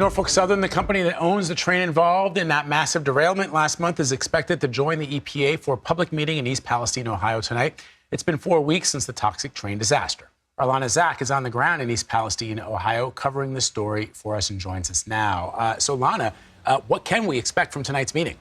Norfolk Southern, the company that owns the train involved in that massive derailment last month, is expected to join the EPA for a public meeting in East Palestine, Ohio tonight. It's been 4 weeks since the toxic train disaster. Our Lana Zak is on the ground in East Palestine, Ohio, covering the story for us and joins us now. So, Lana, what can we expect from tonight's meeting?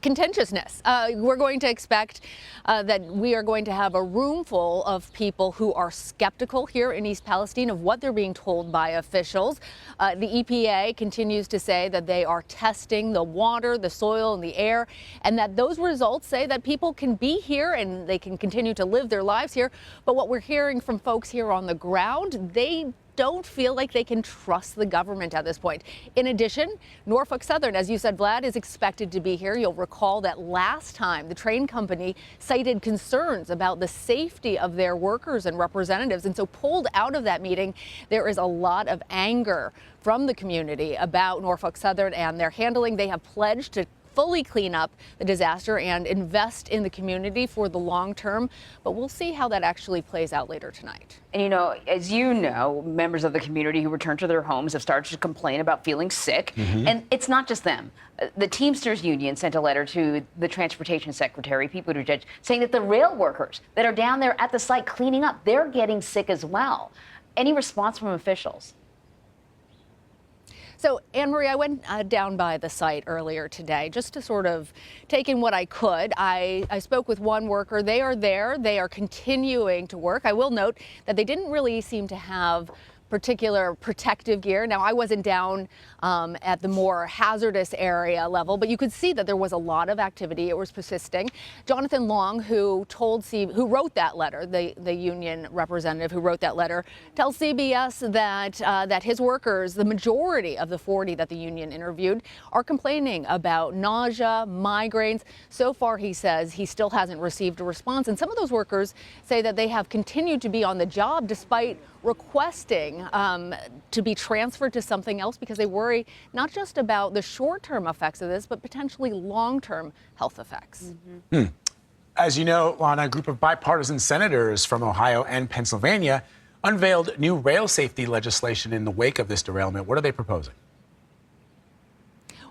Contentiousness. We're going to expect that we are going to have a room full of people who are skeptical here in East Palestine of what they're being told by officials. The EPA continues to say that they are testing the water, the soil, and the air, and that those results say that people can be here and they can continue to live their lives here. But what we're hearing from folks here on the ground, they don't feel like they can trust the government at this point. In addition, Norfolk Southern, as you said, Vlad, is expected to be here. You'll recall that last time the train company cited concerns about the safety of their workers and representatives, and so pulled out of that meeting. There is a lot of anger from the community about Norfolk Southern and their handling. They have pledged to fully clean up the disaster and invest in the community for the long term. But we'll see how that actually plays out later tonight. And, you know, as you know, members of the community who returned to their homes have started to complain about feeling sick. And it's not just them. The Teamsters Union sent a letter to the Transportation Secretary, Pete Buttigieg, saying that the rail workers that are down there at the site cleaning up, they're getting sick as well. Any response from officials? So, Anne-Marie, I went down by the site earlier today just to sort of take in what I could. I spoke with one worker. They are there. They are continuing to work. I will note that they didn't really seem to have particular protective gear. Now, I wasn't down at the more hazardous area level, but you could see that there was a lot of activity. It was persisting. Jonathan Long, who wrote that letter, the union representative who wrote that letter, tells CBS that his workers, the majority of the 40 that the union interviewed, are complaining about nausea, migraines. So far, he says he still hasn't received a response. And some of those workers say that they have continued to be on the job despite requesting to be transferred to something else because they worry not just about the short-term effects of this, but potentially long-term health effects. As you know, Lana, a group of bipartisan senators from Ohio and Pennsylvania unveiled new rail safety legislation in the wake of this derailment. What are they proposing?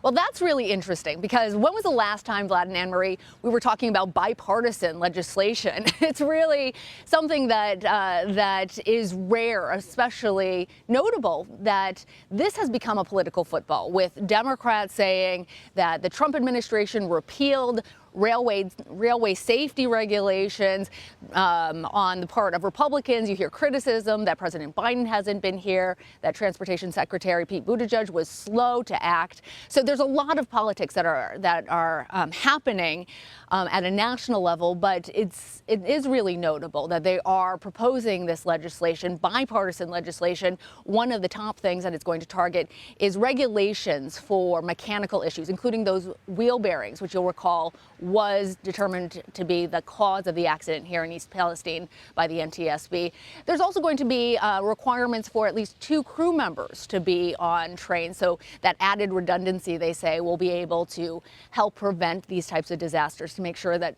Well, that's really interesting because when was the last time, Vlad and Anne-Marie, we were talking about bipartisan legislation? It's really something that is rare, especially notable that this has become a political football, with Democrats saying that the Trump administration repealed railway safety regulations. On the part of Republicans, you hear criticism that President Biden hasn't been here, that Transportation Secretary Pete Buttigieg was slow to act. So there's a lot of politics that are happening at a national level, but it is really notable that they are proposing this legislation, bipartisan legislation. One of the top things that it's going to target is regulations for mechanical issues, including those wheel bearings, which you'll recall was determined to be the cause of the accident here in East Palestine by the NTSB. There's also going to be requirements for at least 2 crew members to be on trains. So that added redundancy, they say, will be able to help prevent these types of disasters, to make sure that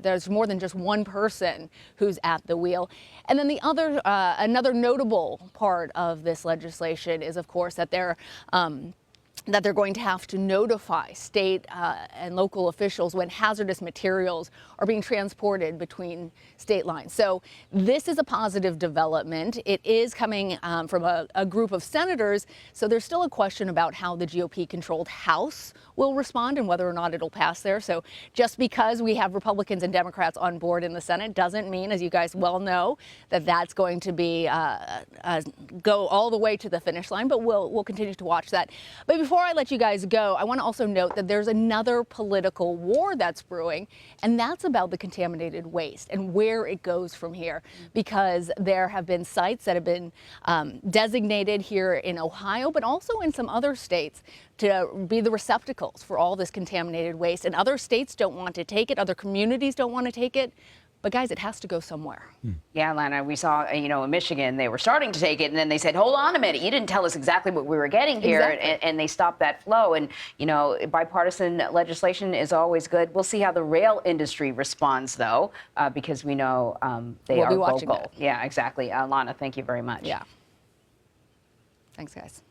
there's more than just one person who's at the wheel. And then the other, another notable part of this legislation is, of course, that they're going to have to notify state and local officials when hazardous materials are being transported between state lines. So this is a positive development. It is coming from a group of senators, so there's still a question about how the GOP-controlled House will respond and whether or not it'll pass there. So just because we have Republicans and Democrats on board in the Senate doesn't mean, as you guys well know, that that's going to be go all the way to the finish line, but we'll continue to watch that. But before I let you guys go, I want to also note that there's another political war that's brewing, and that's about the contaminated waste and where it goes from here, because there have been sites that have been designated here in Ohio, but also in some other states, to be the receptacles for all this contaminated waste. And other states don't want to take it, other communities don't want to take it. But guys, it has to go somewhere. Yeah, Lana, we saw, you know, in Michigan, they were starting to take it, and then they said, hold on a minute, you didn't tell us exactly what we were getting here, and they stopped that flow. And, you know, bipartisan legislation is always good. We'll see how the rail industry responds, though, because we know they are vocal. Yeah, exactly. Lana, thank you very much. Yeah. Thanks, guys.